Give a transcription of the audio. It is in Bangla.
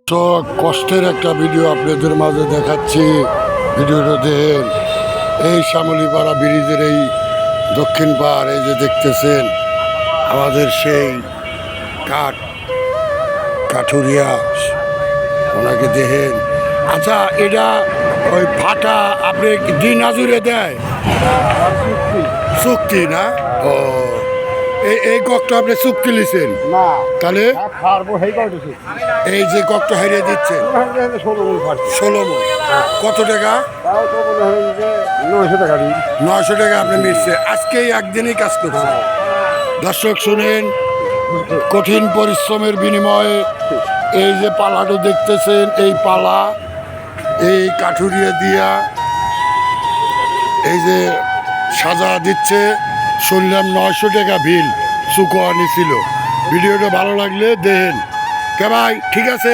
তো কষ্টের একটা ভিডিও আপনাদের মাঝে দেখাচ্ছি। ভিডিওটা দেখেন। এই শ্যামলীপাড়া ব্রিজের এই দক্ষিণ পাড়, এই যে দেখতেছেন আমাদের সেই কাঠুরিয়া, ওনাকে দেখেন। আচ্ছা, এটা ওই ফাটা আপনি দিন আজুরে দেয় চুক্তি না? ও, এই ককটা আপনি চুক্তি লিছেন না তাহলে? খাওয়াবো সেই করতেছি এই যে ককটা হারিয়ে দিচ্ছে 16 মন ফাটছে 16 মন, কত টাকা? তাও তো মনে হয় যে 900 টাকা দিই 900 টাকা আপনি মিটছে। আজকেই একদিনই কাজ করছে। দর্শক শুনেন, কঠিন পরিশ্রমের বিনিময়ে এই যে পালাটা দেখতেছেন, এই পালা এই কাঠুরিয়া দিয়া এই যে সাজা দিচ্ছে। শুনলাম 900 টাকা বিল চুকোয়া নিছিল। ভিডিওটা ভালো লাগলে দেখেন। কে ভাই, ঠিক আছে?